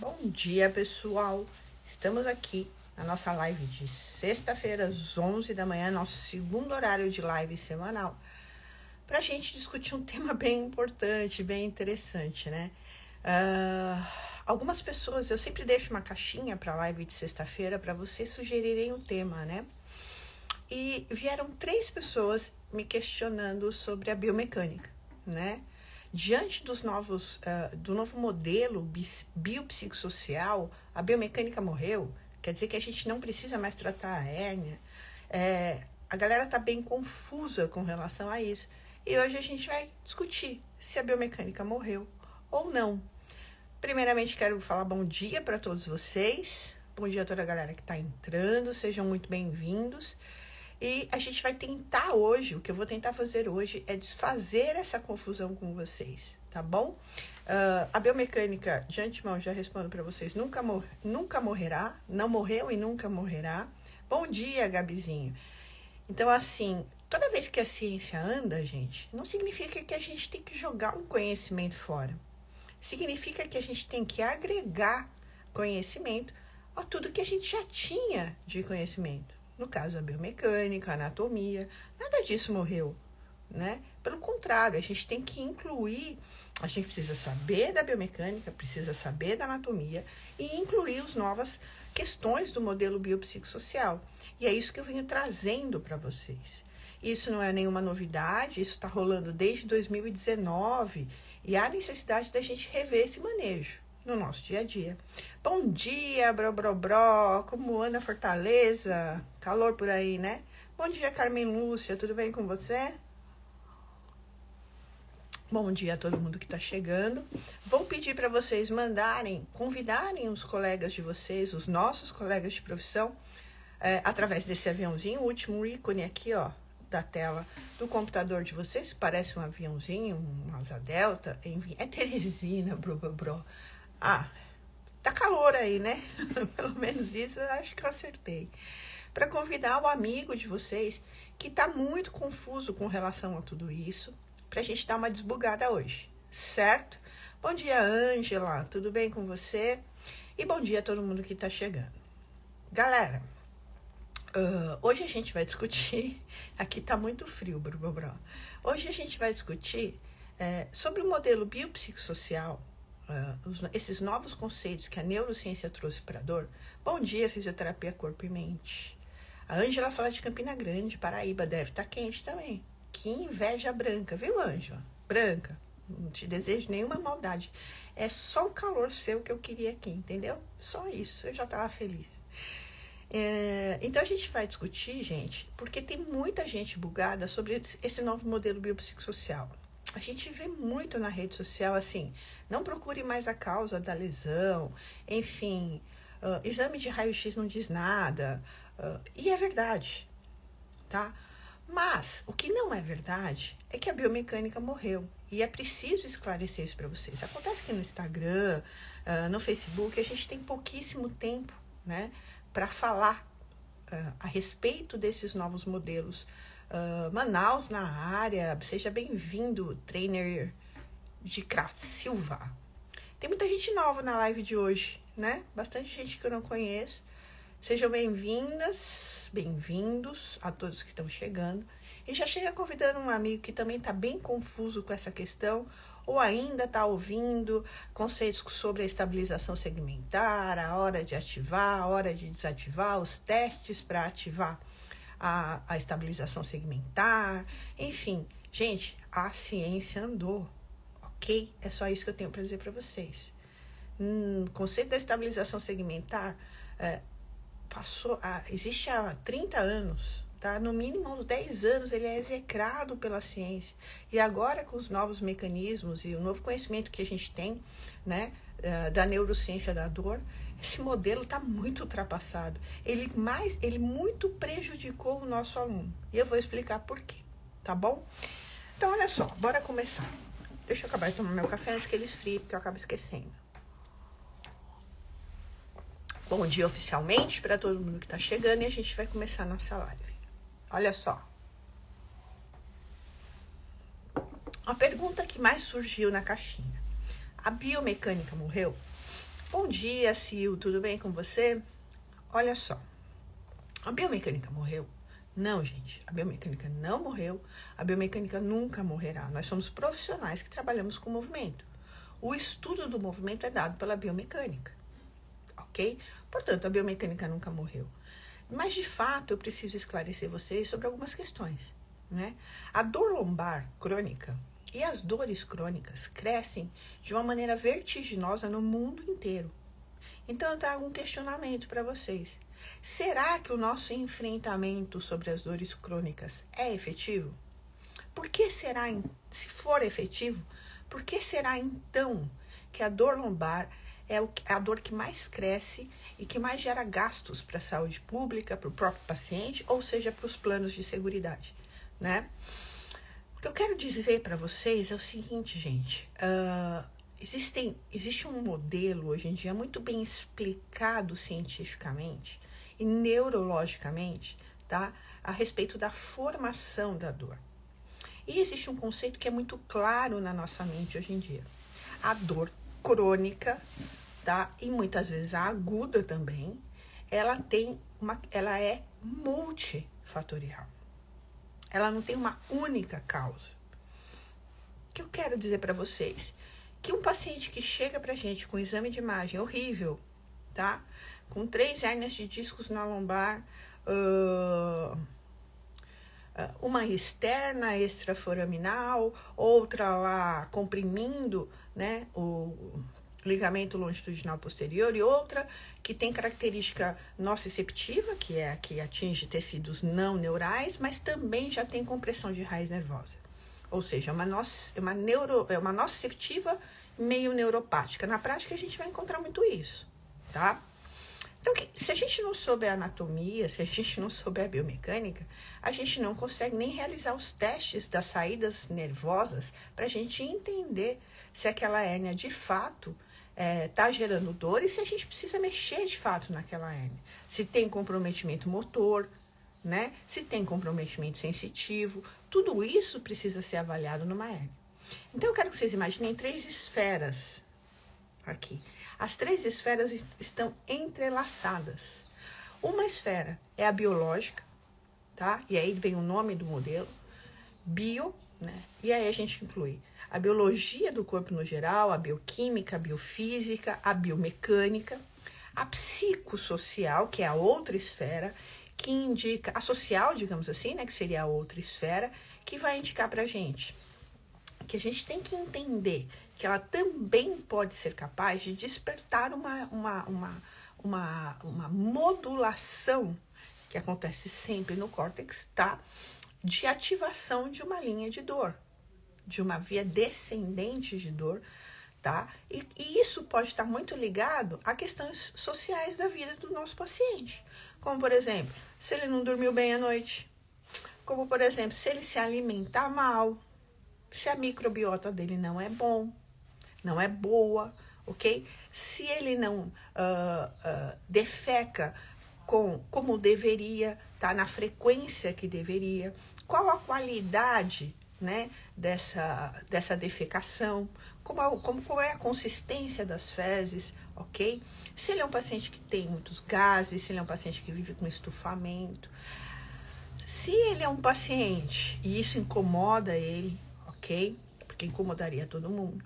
Bom dia, pessoal. Estamos aqui na nossa live de sexta-feira, às 11 da manhã, nosso segundo horário de live semanal, para a gente discutir um tema bem importante, bem interessante, né? Algumas pessoas, eu sempre deixo uma caixinha para a live de sexta-feira para vocês sugerirem o tema, né? E vieram 3 pessoas me questionando sobre a biomecânica, né? Diante dos do novo modelo biopsicossocial, a biomecânica morreu, quer dizer que a gente não precisa mais tratar a hérnia. A galera está bem confusa com relação a isso. E hoje a gente vai discutir se a biomecânica morreu ou não. Primeiramente, quero falar bom dia para todos vocês. Bom dia a toda a galera que está entrando, sejam muito bem-vindos. E a gente vai tentar hoje, o que eu vou tentar fazer hoje é desfazer essa confusão com vocês, tá bom? A biomecânica, de antemão, já respondo para vocês, nunca morrerá, não morreu e nunca morrerá. Bom dia, Gabizinho. Então, assim, toda vez que a ciência anda, gente, não significa que a gente tem que jogar um conhecimento fora. Significa que a gente tem que agregar conhecimento a tudo que a gente já tinha de conhecimento. No caso, a biomecânica, a anatomia, nada disso morreu, né? Pelo contrário, a gente tem que incluir, a gente precisa saber da biomecânica, precisa saber da anatomia e incluir as novas questões do modelo biopsicossocial. E é isso que eu venho trazendo para vocês. Isso não é nenhuma novidade, isso está rolando desde 2019 e há necessidade da gente rever esse manejo no nosso dia a dia. Bom dia, bro, como anda Fortaleza? Calor por aí, né? Bom dia, Carmen Lúcia, tudo bem com você? Bom dia a todo mundo que está chegando. Vou pedir para vocês convidarem os colegas de vocês, os nossos colegas de profissão, através desse aviãozinho, o último ícone aqui, ó, da tela do computador de vocês, parece um aviãozinho, um asa delta, enfim, é Teresina, bro. Tá calor aí, né? Pelo menos isso eu acho que eu acertei. Para convidar o amigo de vocês que tá muito confuso com relação a tudo isso, pra gente dar uma desbugada hoje, certo? Bom dia, Ângela, tudo bem com você? E bom dia a todo mundo que tá chegando. Galera, hoje a gente vai discutir, aqui tá muito frio, bro. Hoje a gente vai discutir sobre o modelo biopsicossocial, esses novos conceitos que a neurociência trouxe para a dor. Bom dia, fisioterapia corpo e mente. A Ângela fala de Campina Grande, Paraíba, deve estar quente também. Que inveja branca, viu, Ângela? Branca, não te desejo nenhuma maldade. É só o calor seu que eu queria aqui, entendeu? Só isso, eu já estava feliz. Então a gente vai discutir, gente, porque tem muita gente bugada sobre esse novo modelo biopsicossocial. A gente vê muito na rede social, assim, não procure mais a causa da lesão, enfim, exame de raio-x não diz nada, e é verdade, tá? Mas o que não é verdade é que a biomecânica morreu, e é preciso esclarecer isso para vocês. Acontece que no Instagram, no Facebook, a gente tem pouquíssimo tempo, né, para falar a respeito desses novos modelos. Manaus na área, seja bem-vindo, trainer de Silva. Tem muita gente nova na live de hoje, né? Bastante gente que eu não conheço. Sejam bem-vindas, bem-vindos a todos que estão chegando. E já chega convidando um amigo que também está bem confuso com essa questão, ou ainda está ouvindo conceitos sobre a estabilização segmentar, a hora de ativar, a hora de desativar, os testes para ativar a estabilização segmentar, enfim. Gente, a ciência andou, ok? É só isso que eu tenho para dizer para vocês. O conceito da estabilização segmentar existe há 30 anos, tá? No mínimo há uns 10 anos ele é execrado pela ciência. E agora, com os novos mecanismos e o novo conhecimento que a gente tem, né, da neurociência da dor, esse modelo está muito ultrapassado. Ele muito prejudicou o nosso aluno. E eu vou explicar por quê, tá bom? Então, olha só, bora começar. Deixa eu acabar de tomar meu café antes que ele esfrie, porque eu acabo esquecendo. Bom dia oficialmente para todo mundo que está chegando e a gente vai começar a nossa live. Olha só. A pergunta que mais surgiu na caixinha. A biomecânica morreu? Bom dia, Sil, tudo bem com você? Olha só, a biomecânica morreu? Não, gente, a biomecânica não morreu, a biomecânica nunca morrerá. Nós somos profissionais que trabalhamos com movimento. O estudo do movimento é dado pela biomecânica, ok? Portanto, a biomecânica nunca morreu. Mas, de fato, eu preciso esclarecer vocês sobre algumas questões, né? A dor lombar crônica e as dores crônicas crescem de uma maneira vertiginosa no mundo inteiro. Então, eu trago um questionamento para vocês. Será que o nosso enfrentamento sobre as dores crônicas é efetivo? Por que será, se for efetivo, por que será então que a dor lombar é a dor que mais cresce e que mais gera gastos para a saúde pública, para o próprio paciente, ou seja, para os planos de seguridade, né? O que eu quero dizer para vocês é o seguinte, gente. Existe um modelo hoje em dia muito bem explicado cientificamente e neurologicamente, tá? A respeito da formação da dor. E existe um conceito que é muito claro na nossa mente hoje em dia. A dor crônica, tá? E muitas vezes a aguda também, ela é multifatorial. Ela não tem uma única causa. O que eu quero dizer para vocês? Que um paciente que chega pra gente com um exame de imagem horrível, tá? Com 3 hérnias de discos na lombar, uma externa extraforaminal, outra lá comprimindo, né, o ligamento longitudinal posterior, e outra que tem característica nociceptiva, que é a que atinge tecidos não neurais, mas também já tem compressão de raiz nervosa. Ou seja, é uma nociceptiva meio neuropática. Na prática, a gente vai encontrar muito isso, tá? Então, se a gente não souber a anatomia, se a gente não souber a biomecânica, a gente não consegue nem realizar os testes das saídas nervosas para a gente entender se aquela hérnia de fato está gerando dor e se a gente precisa mexer de fato naquela hérnia. Se tem comprometimento motor, né? Se tem comprometimento sensitivo, tudo isso precisa ser avaliado numa hérnia. Então, eu quero que vocês imaginem 3 esferas aqui. As 3 esferas estão entrelaçadas. Uma esfera é a biológica, tá? E aí vem o nome do modelo, bio, né? E aí a gente inclui a biologia do corpo no geral, a bioquímica, a biofísica, a biomecânica, a psicossocial, que é a outra esfera, que indica, a social, digamos assim, né? Que seria a outra esfera, que vai indicar pra gente que a gente tem que entender que ela também pode ser capaz de despertar uma modulação que acontece sempre no córtex, tá? De ativação de uma linha de dor, de uma via descendente de dor, tá? E isso pode estar muito ligado a questões sociais da vida do nosso paciente. Como, por exemplo, se ele não dormiu bem à noite. Como, por exemplo, se ele se alimentar mal. Se a microbiota dele não é boa, ok? Se ele não defeca como deveria, tá? Na frequência que deveria. Qual a qualidade, né, dessa defecação? Qual é a consistência das fezes, ok? Se ele é um paciente que tem muitos gases, se ele é um paciente que vive com estufamento. Se ele é um paciente e isso incomoda ele, ok? Porque incomodaria todo mundo.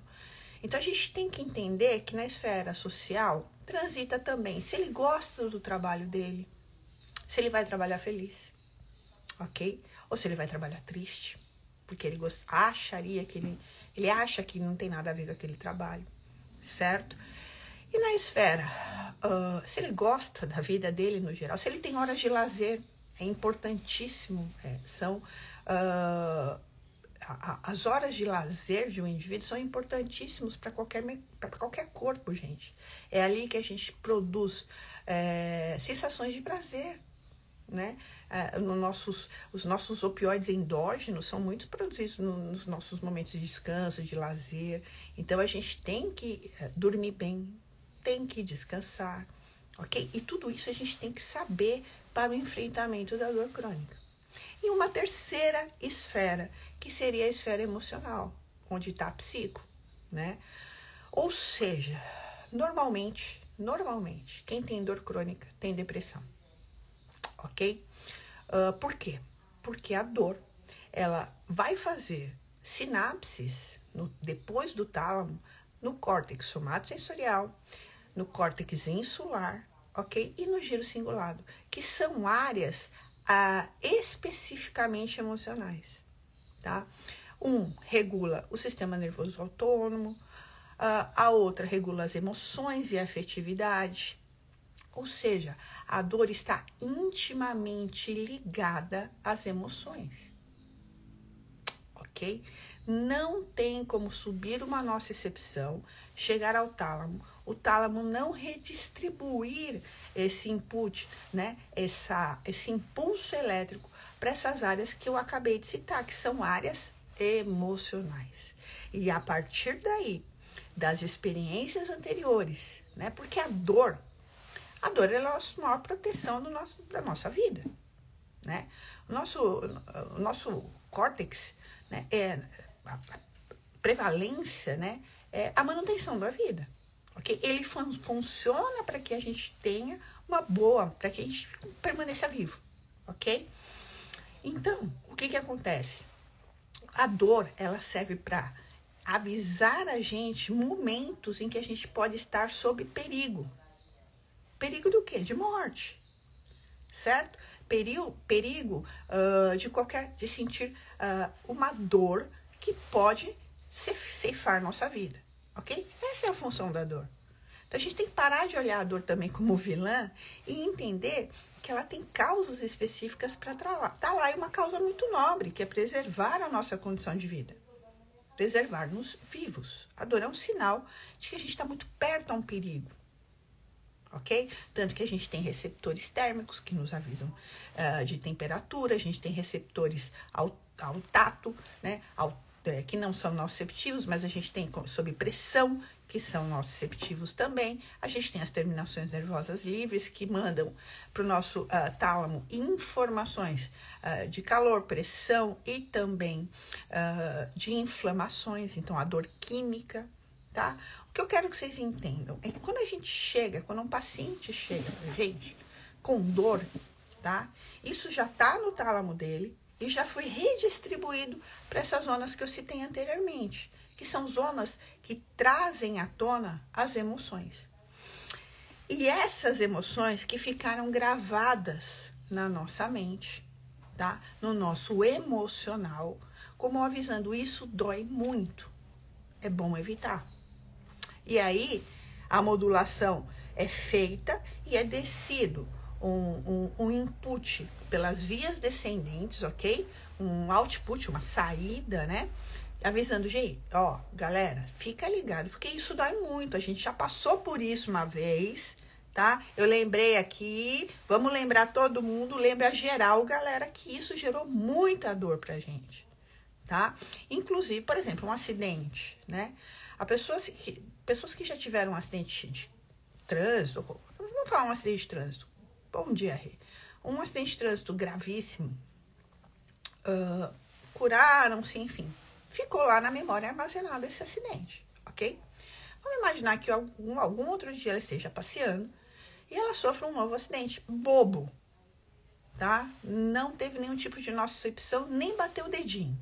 Então, a gente tem que entender que na esfera social transita também se ele gosta do trabalho dele, se ele vai trabalhar feliz, ok? Ou se ele vai trabalhar triste, porque ele ele acha que não tem nada a ver com aquele trabalho, certo? E na esfera, se ele gosta da vida dele no geral, se ele tem horas de lazer, é importantíssimo, as horas de lazer de um indivíduo são importantíssimos para qualquer corpo, gente. É ali que a gente produz sensações de prazer, né? Os nossos opioides endógenos são muito produzidos nos nossos momentos de descanso, de lazer. Então, a gente tem que dormir bem, tem que descansar, ok? E tudo isso a gente tem que saber para o enfrentamento da dor crônica. E uma terceira esfera, que seria a esfera emocional, onde está a psico, né? Ou seja, Normalmente, quem tem dor crônica tem depressão, ok? Por quê? Porque a dor, ela vai fazer sinapses depois do tálamo, no córtex somatosensorial, no córtex insular, ok? E no giro cingulado, que são áreas especificamente emocionais, tá? Regula o sistema nervoso autônomo, a outra regula as emoções e a afetividade. Ou seja, a dor está intimamente ligada às emoções, ok? Não tem como subir uma nocicepção, chegar ao tálamo, o tálamo não redistribuir esse input, né? Esse impulso elétrico para essas áreas que eu acabei de citar, que são áreas emocionais. E a partir daí, das experiências anteriores, né? Porque a dor é a nossa maior proteção da nossa vida, né? O nosso córtex, né, a prevalência, né, é a manutenção da vida, ok? Ele funciona para que a gente tenha para que a gente permaneça vivo, ok? Então, o que acontece? A dor, ela serve para avisar a gente momentos em que a gente pode estar sob perigo. Perigo do quê? De morte, certo? Perigo de sentir uma dor que pode ceifar nossa vida, ok? Essa é a função da dor. Então, a gente tem que parar de olhar a dor também como vilã e entender que ela tem causas específicas para estar lá. E uma causa muito nobre, que é preservar a nossa condição de vida. Preservar-nos vivos. A dor é um sinal de que a gente está muito perto a um perigo. Ok? Tanto que a gente tem receptores térmicos que nos avisam de temperatura, a gente tem receptores ao tato, né? Que não são nociceptivos, mas a gente tem sob pressão, que são nociceptivos também. A gente tem as terminações nervosas livres, que mandam para o nosso tálamo informações de calor, pressão e também de inflamações, então a dor química, tá? O que eu quero que vocês entendam é que quando um paciente chega pra gente com dor, tá? Isso já tá no tálamo dele e já foi redistribuído para essas zonas que eu citei anteriormente, que são zonas que trazem à tona as emoções. E essas emoções que ficaram gravadas na nossa mente, tá? No nosso emocional, como avisando, isso dói muito, é bom evitar. E aí, a modulação é feita e é descido um input pelas vias descendentes, ok? Um output, uma saída, né? Avisando, gente, ó, galera, fica ligado, porque isso dói muito. A gente já passou por isso uma vez, tá? Eu lembrei aqui, vamos lembrar todo mundo, lembra geral, galera, que isso gerou muita dor pra gente, tá? Inclusive, por exemplo, um acidente, né? Pessoas que já tiveram um acidente de trânsito, vamos falar um acidente de trânsito, bom dia, Rê. Um acidente de trânsito gravíssimo, curaram-se, enfim, ficou lá na memória armazenado esse acidente, ok? Vamos imaginar que algum outro dia ela esteja passeando e ela sofre um novo acidente, bobo, tá? Não teve nenhum tipo de nocicepção, nem bateu o dedinho,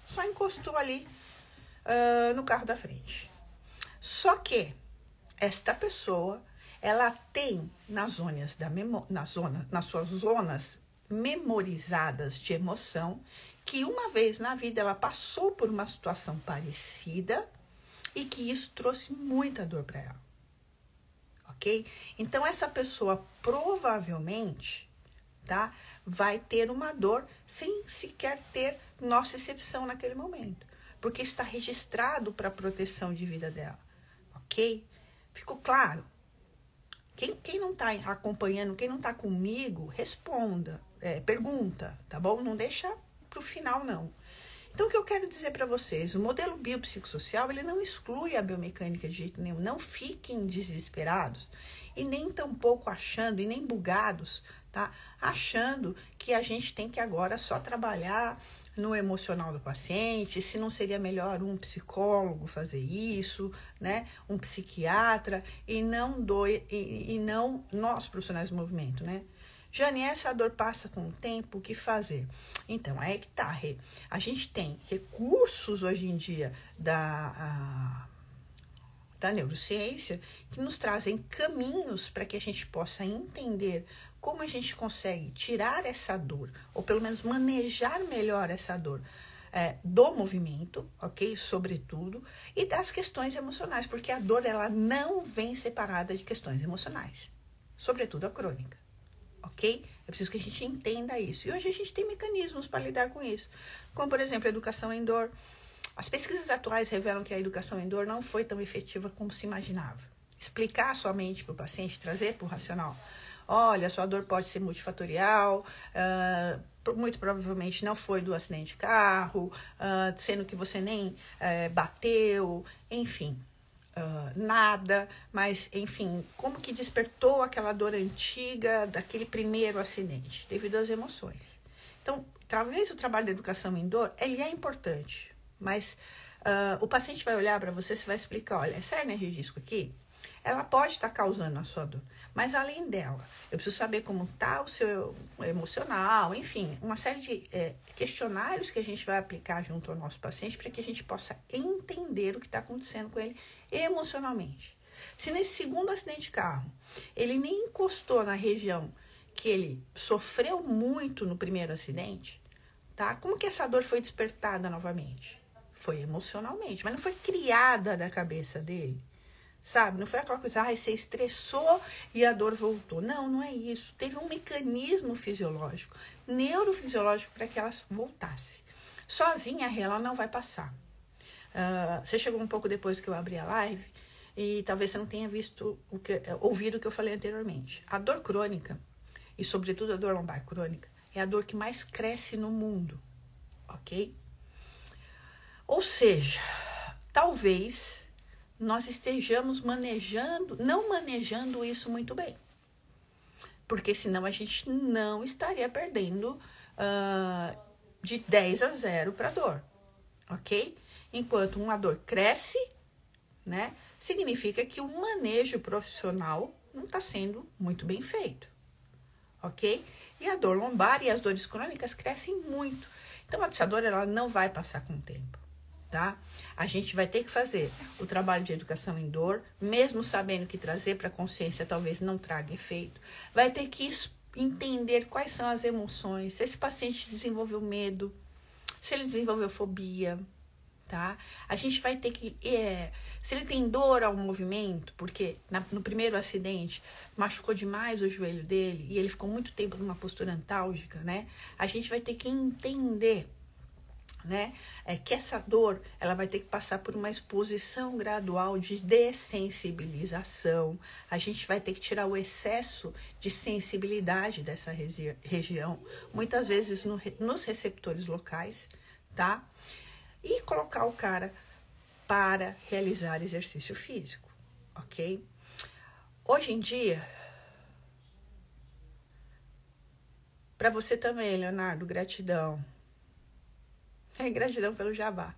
só encostou ali no carro da frente. Só que esta pessoa, ela tem nas suas zonas memorizadas de emoção, que uma vez na vida ela passou por uma situação parecida e que isso trouxe muita dor para ela, ok? Então, essa pessoa provavelmente, tá, vai ter uma dor sem sequer ter nocicepção naquele momento, porque está registrado para a proteção de vida dela, ok? Ficou claro? Quem não está acompanhando, quem não está comigo, responda, pergunta, tá bom? Não deixa para o final, não. Então, o que eu quero dizer para vocês, o modelo biopsicossocial, ele não exclui a biomecânica de jeito nenhum. Não fiquem desesperados e nem tampouco achando, e nem bugados, tá? Achando que a gente tem que agora só trabalhar no emocional do paciente, se não seria melhor um psicólogo fazer isso, né? Um psiquiatra, e não nós profissionais do movimento, né? Jane, essa dor passa com o tempo, o que fazer? Então, aí que tá, a gente tem recursos hoje em dia da neurociência que nos trazem caminhos para que a gente possa entender como a gente consegue tirar essa dor, ou pelo menos manejar melhor essa dor do movimento, ok? Sobretudo, e das questões emocionais, porque a dor ela não vem separada de questões emocionais, sobretudo a crônica, ok? É preciso que a gente entenda isso. E hoje a gente tem mecanismos para lidar com isso, como, por exemplo, a educação em dor. As pesquisas atuais revelam que a educação em dor não foi tão efetiva como se imaginava. Explicar somente para o paciente, trazer para o racional. Olha, sua dor pode ser multifatorial, muito provavelmente não foi do acidente de carro, sendo que você nem bateu, enfim, nada, mas, enfim, como que despertou aquela dor antiga daquele primeiro acidente, devido às emoções. Então, talvez o trabalho da educação em dor, ele é importante, mas o paciente vai olhar para você e vai explicar, olha, essa hernia de disco aqui, ela pode estar causando a sua dor, mas além dela, eu preciso saber como está o seu emocional, enfim, uma série de questionários que a gente vai aplicar junto ao nosso paciente para que a gente possa entender o que está acontecendo com ele emocionalmente. Se nesse segundo acidente de carro, ele nem encostou na região que ele sofreu muito no primeiro acidente, tá? Como que essa dor foi despertada novamente? Foi emocionalmente, mas não foi criada da cabeça dele. Sabe? Não foi aquela coisa, você estressou e a dor voltou. Não, não é isso. Teve um mecanismo fisiológico, neurofisiológico, para que ela voltasse. Sozinha, ela não vai passar. Você chegou um pouco depois que eu abri a live e talvez você não tenha ouvido o que eu falei anteriormente. A dor crônica, e sobretudo a dor lombar crônica, é a dor que mais cresce no mundo, ok? Ou seja, talvez nós estejamos não manejando isso muito bem. Porque senão a gente não estaria perdendo de 10-0 para a dor, ok? Enquanto uma dor cresce, né, significa que o manejo profissional não está sendo muito bem feito, ok? E a dor lombar e as dores crônicas crescem muito. Então, essa dor ela não vai passar com o tempo. Tá? A gente vai ter que fazer o trabalho de educação em dor, mesmo sabendo que trazer para a consciência talvez não traga efeito. Vai ter que entender quais são as emoções, se esse paciente desenvolveu medo, se ele desenvolveu fobia, tá? A gente vai ter que, se ele tem dor ao movimento, porque no primeiro acidente machucou demais o joelho dele e ele ficou muito tempo numa postura antálgica, né? A gente vai ter que entender, né, que essa dor ela vai ter que passar por uma exposição gradual de dessensibilização. A gente vai ter que tirar o excesso de sensibilidade dessa região, muitas vezes nos receptores locais, tá? E colocar o cara para realizar exercício físico, ok? Hoje em dia, para você também, Leonardo, gratidão. Gratidão pelo jabá.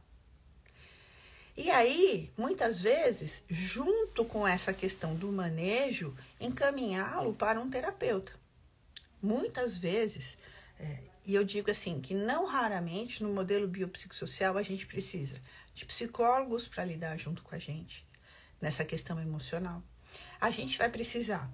E aí, muitas vezes, junto com essa questão do manejo, encaminhá-lo para um terapeuta. Muitas vezes, e eu digo assim, que não raramente no modelo biopsicossocial a gente precisa de psicólogos para lidar junto com a gente, nessa questão emocional. A gente vai precisar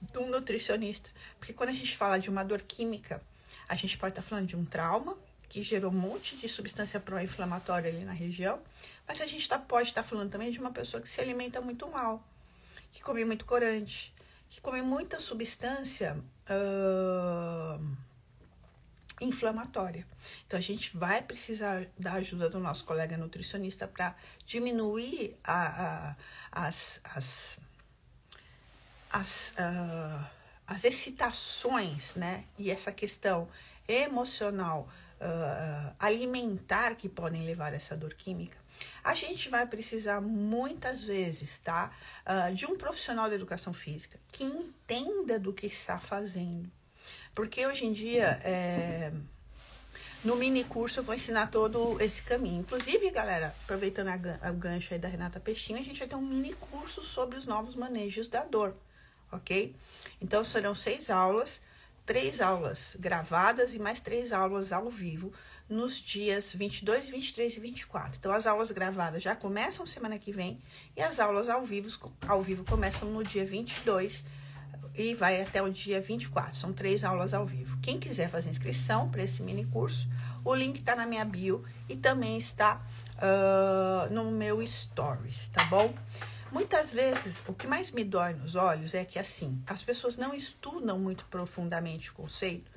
de um nutricionista, porque quando a gente fala de uma dor química, a gente pode estar falando de um trauma, que gerou um monte de substância pró-inflamatória ali na região, mas a gente pode estar falando também de uma pessoa que se alimenta muito mal, que come muito corante, que come muita substância inflamatória. Então, a gente vai precisar da ajuda do nosso colega nutricionista para diminuir as excitações, né? E essa questão emocional, alimentar que podem levar a essa dor química. A gente vai precisar muitas vezes, tá? De um profissional da educação física que entenda do que está fazendo. Porque hoje em dia, No mini curso eu vou ensinar todo esse caminho. Inclusive, galera, aproveitando a gancho aí da Renata Peixinho, a gente vai ter um mini curso sobre os novos manejos da dor, ok? Então, serão 6 aulas, 3 aulas gravadas e mais 3 aulas ao vivo nos dias 22, 23 e 24. Então, as aulas gravadas já começam semana que vem e as aulas ao vivo começam no dia 22 e vai até o dia 24. São 3 aulas ao vivo. Quem quiser fazer inscrição para esse mini curso, o link está na minha bio e também está no meu stories, tá bom? Muitas vezes, o que mais me dói nos olhos é que, assim, as pessoas não estudam muito profundamente o conceito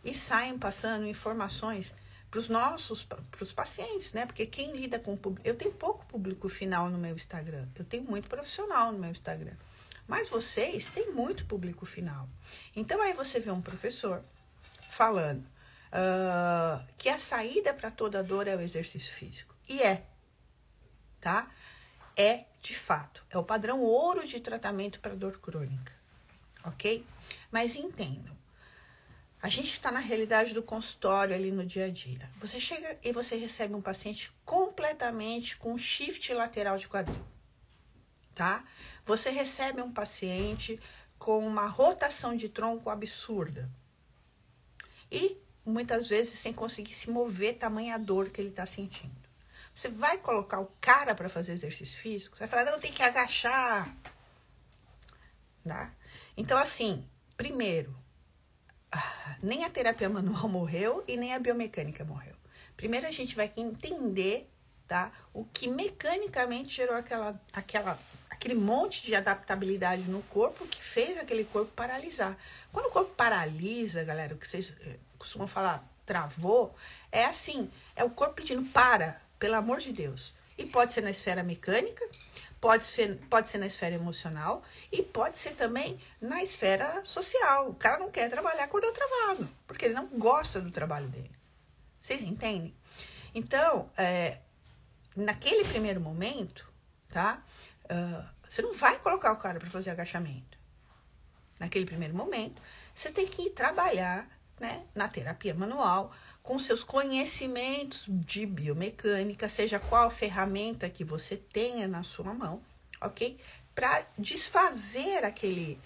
e saem passando informações para os pacientes, né? Porque quem lida com o público... Eu tenho pouco público final no meu Instagram. Eu tenho muito profissional no meu Instagram. Mas vocês têm muito público final. Então, aí você vê um professor falando que a saída para toda dor é o exercício físico. E tá? É, de fato. É o padrão ouro de tratamento para dor crônica. Ok? Mas entendam. A gente está na realidade do consultório ali no dia a dia. Você chega e você recebe um paciente completamente com shift lateral de quadril. Tá? Você recebe um paciente com uma rotação de tronco absurda. E, muitas vezes, sem conseguir se mover, tamanha dor que ele está sentindo. Você vai colocar o cara para fazer exercício físico, você vai falar, não, tem que agachar. Tá? Então, assim, primeiro, nem a terapia manual morreu e nem a biomecânica morreu. Primeiro, a gente vai entender, tá, o que mecanicamente gerou aquele monte de adaptabilidade no corpo que fez aquele corpo paralisar. Quando o corpo paralisa, galera, o que vocês costumam falar, travou, é assim, é o corpo pedindo para, pelo amor de Deus. E pode ser na esfera mecânica, pode ser na esfera emocional e pode ser também na esfera social. O cara não quer trabalhar cordão travado, porque ele não gosta do trabalho dele. Vocês entendem? Então, naquele primeiro momento, tá? Você não vai colocar o cara para fazer agachamento. Naquele primeiro momento, você tem que ir trabalhar, né, na terapia manual, com seus conhecimentos de biomecânica, seja qual ferramenta que você tenha na sua mão, ok? Para desfazer aquele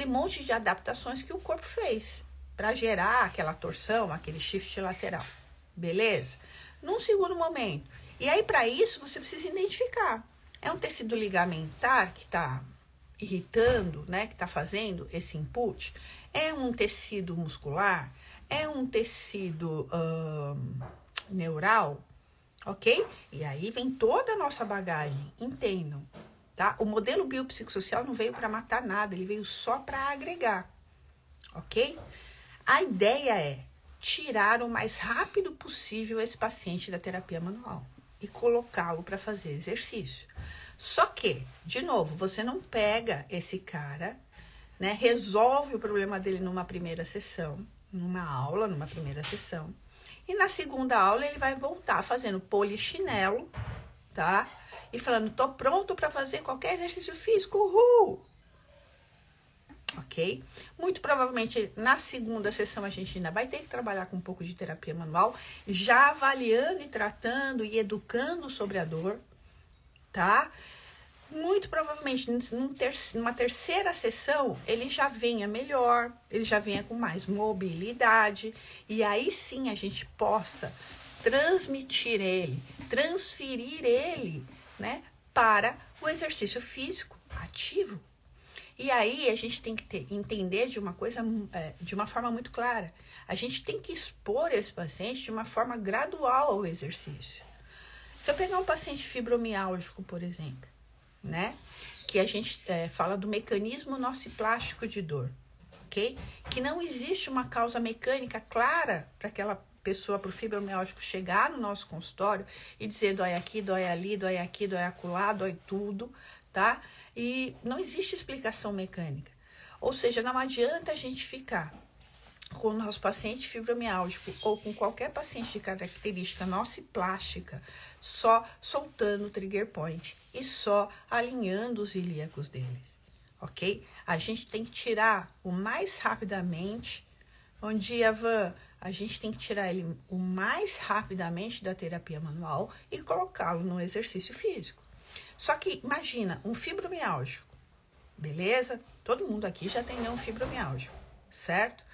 monte de adaptações que o corpo fez, para gerar aquela torção, aquele shift lateral, beleza? Num segundo momento. E aí, para isso, você precisa identificar. É um tecido ligamentar que está irritando, né? Que está fazendo esse input? É um tecido muscular? É um tecido neural? Ok? E aí vem toda a nossa bagagem. Entendam, tá? O modelo biopsicossocial não veio para matar nada, ele veio só para agregar. Ok? A ideia é tirar o mais rápido possível esse paciente da terapia manual e colocá-lo para fazer exercício. Só que, de novo, você não pega esse cara, né, resolve o problema dele numa primeira sessão, numa primeira sessão, e na segunda aula ele vai voltar fazendo polichinelo, tá? E falando, tô pronto para fazer qualquer exercício físico, uhul! Ok? Muito provavelmente na segunda sessão a gente ainda vai ter que trabalhar com um pouco de terapia manual, já avaliando e tratando e educando sobre a dor, tá? Muito provavelmente numa terceira sessão ele já venha melhor, ele já venha com mais mobilidade e aí sim a gente possa transferir ele, né, para o exercício físico ativo. E aí a gente tem que entender de uma forma muito clara. A gente tem que expor esse paciente de uma forma gradual ao exercício. Se eu pegar um paciente fibromiálgico, por exemplo, né, que a gente fala do mecanismo nociplástico de dor, ok? Que não existe uma causa mecânica clara para aquela pessoa, para o fibromiálgico chegar no nosso consultório e dizer dói aqui, dói ali, dói aqui, dói acolá, dói tudo, tá? E não existe explicação mecânica. Ou seja, não adianta a gente ficar com o nosso paciente fibromiálgico ou com qualquer paciente de característica nociplástica só soltando o trigger point e só alinhando os ilíacos deles, ok? A gente tem que tirar o mais rapidamente. Bom dia, Van. a gente tem que tirar ele o mais rapidamente da terapia manual e colocá-lo no exercício físico. Só que imagina, um fibromialgico, beleza? Todo mundo aqui já tem um fibromialgico, certo?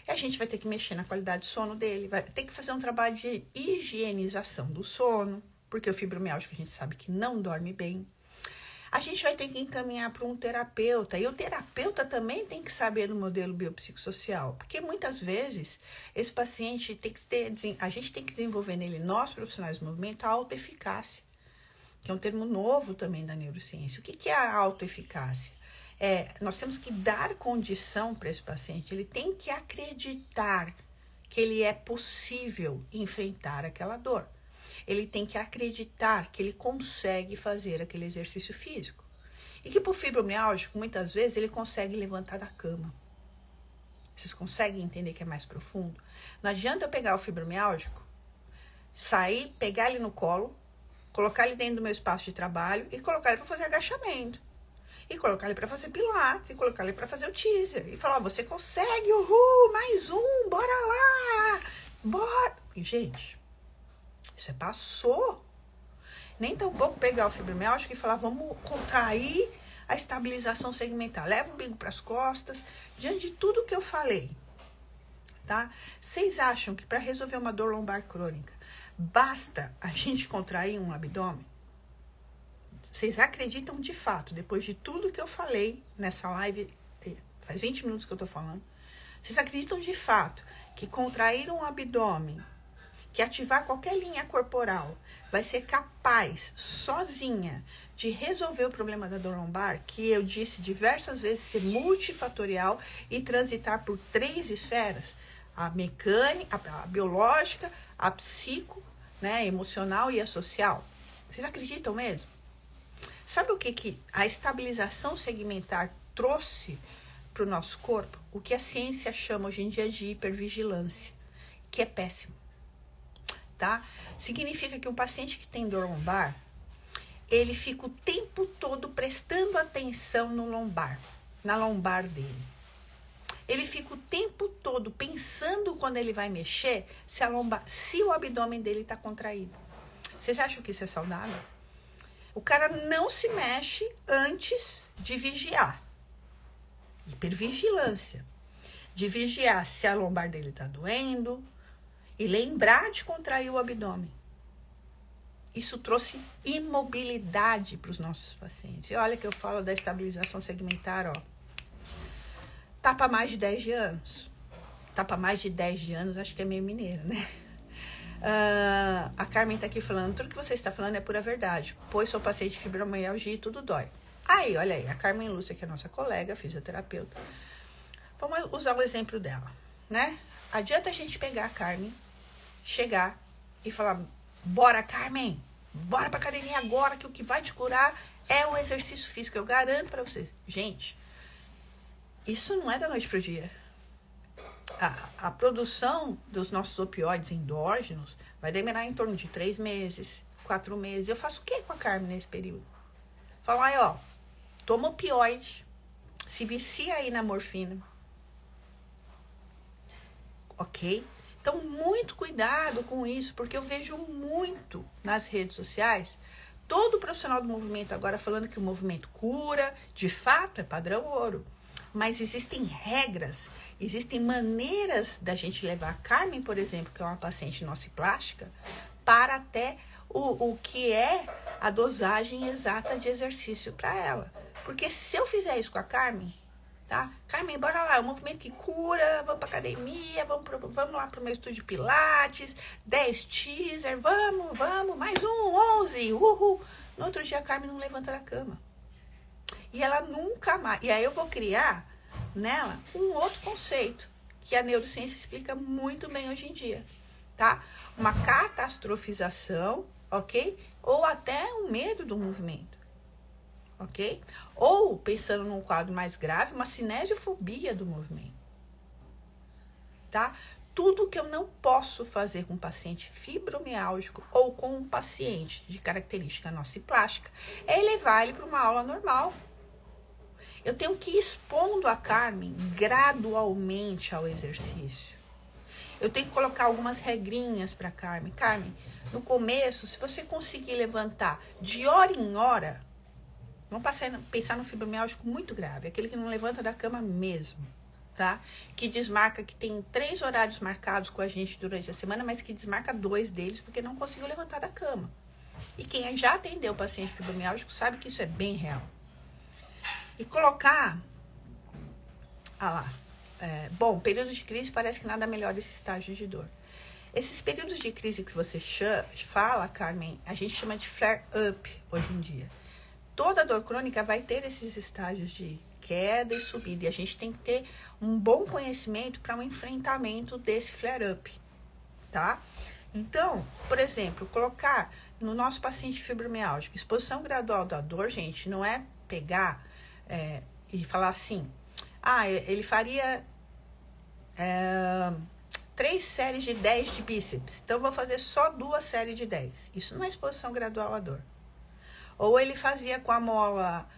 E a gente vai ter que mexer na qualidade de sono dele, vai ter que fazer um trabalho de higienização do sono, porque o fibromialgico a gente sabe que não dorme bem. A gente vai ter que encaminhar para um terapeuta, e o terapeuta também tem que saber do modelo biopsicossocial, porque muitas vezes esse paciente tem que ter, a gente tem que desenvolver nele, nós profissionais do movimento, a autoeficácia, que é um termo novo também da neurociência. O que é a autoeficácia? Nós temos que dar condição para esse paciente, ele tem que acreditar que ele é possível enfrentar aquela dor. Ele tem que acreditar que ele consegue fazer aquele exercício físico. E que para o fibromialgico, muitas vezes, ele consegue levantar da cama. Vocês conseguem entender que é mais profundo? Não adianta eu pegar o fibromialgico, sair, pegar ele no colo, colocar ele dentro do meu espaço de trabalho e colocar ele para fazer agachamento. E colocar ele para fazer pilates, e colocar ele para fazer o teaser. E falar, você consegue, uhul, mais um, bora lá, bora. E, gente, isso passou. Nem tão pouco pegar o fibromialgico e falar, vamos contrair a estabilização segmentar. Leva o umbigo para as costas, diante de tudo que eu falei, tá? Vocês acham que para resolver uma dor lombar crônica, basta a gente contrair um abdômen? Vocês acreditam de fato, depois de tudo que eu falei nessa live, faz 20 minutos que eu tô falando, vocês acreditam de fato que contrair um abdômen, que ativar qualquer linha corporal, vai ser capaz, sozinha, de resolver o problema da dor lombar, que eu disse diversas vezes ser multifatorial e transitar por 3 esferas? A mecânica, a biológica, a psico, né, emocional e a social. Vocês acreditam mesmo? Sabe o que a estabilização segmentar trouxe para o nosso corpo? O que a ciência chama hoje em dia de hipervigilância, que é péssimo. Tá? Significa que um paciente que tem dor lombar, ele fica o tempo todo prestando atenção no lombar, na lombar dele. Ele fica o tempo todo pensando quando ele vai mexer se o abdômen dele está contraído. Vocês acham que isso é saudável? O cara não se mexe antes de vigiar. Hipervigilância. De vigiar se a lombar dele está doendo, e lembrar de contrair o abdômen. Isso trouxe imobilidade para os nossos pacientes. E olha que eu falo da estabilização segmentar, ó. Tapa mais de 10 anos. Tapa mais de 10 anos, acho que é meio mineiro, né? A Carmen tá aqui falando, tudo que você está falando é pura verdade, pois sou paciente de fibromialgia e tudo dói. Aí, olha aí, a Carmen Lúcia, que é nossa colega, fisioterapeuta. Vamos usar o exemplo dela, né? Adianta a gente pegar a Carmen, chegar e falar, bora Carmen, bora pra academia agora, que o que vai te curar é o exercício físico, eu garanto pra vocês. Gente, isso não é da noite pro dia. A produção dos nossos opioides endógenos vai demorar em torno de 3 meses, 4 meses. Eu faço o que com a Carmen nesse período? Falo, aí ó, toma opioide, se vicia aí na morfina. Ok? Então, muito cuidado com isso, porque eu vejo muito nas redes sociais, todo profissional do movimento agora falando que o movimento cura, de fato é padrão ouro. Mas existem regras, existem maneiras da gente levar a Carmen, por exemplo, que é uma paciente nociplástica, para até o que é a dosagem exata de exercício para ela. Porque se eu fizer isso com a Carmen, tá? Carmen, bora lá, é um movimento que cura, vamos pra academia, vamos lá pro meu estúdio de pilates, 10 teaser, vamos, mais um, 11, uhul. No outro dia a Carmen não levanta da cama. E ela nunca mais... E aí eu vou criar nela um outro conceito, que a neurociência explica muito bem hoje em dia, tá? Uma catastrofização, ok? Ou até um medo do movimento, ok? Ou, pensando num quadro mais grave, uma cinesiofobia do movimento, tá? Tudo que eu não posso fazer com um paciente fibromialgico ou com um paciente de característica nociplástica é levar ele para uma aula normal. Eu tenho que ir expondo a Carmen gradualmente ao exercício. Eu tenho que colocar algumas regrinhas para Carmen. Carmen, no começo, se você conseguir levantar de hora em hora, vamos pensar no fibromialgico muito grave, aquele que não levanta da cama mesmo, tá? Que desmarca, que tem 3 horários marcados com a gente durante a semana, mas que desmarca 2 deles porque não conseguiu levantar da cama. E quem já atendeu o paciente fibromialgico sabe que isso é bem real. E colocar, bom, período de crise parece que nada melhora esse estágio de dor. Esses períodos de crise que você fala, Carmen, a gente chama de flare-up hoje em dia. Toda dor crônica vai ter esses estágios de queda e subida. E a gente tem que ter um bom conhecimento para um enfrentamento desse flare-up, tá? Então, por exemplo, colocar no nosso paciente fibromialgico, exposição gradual da dor, gente, não é pegar e falar assim, ele faria 3 séries de 10 de bíceps, então vou fazer só 2 séries de 10. Isso não é exposição gradual à dor. Ou ele fazia com a mola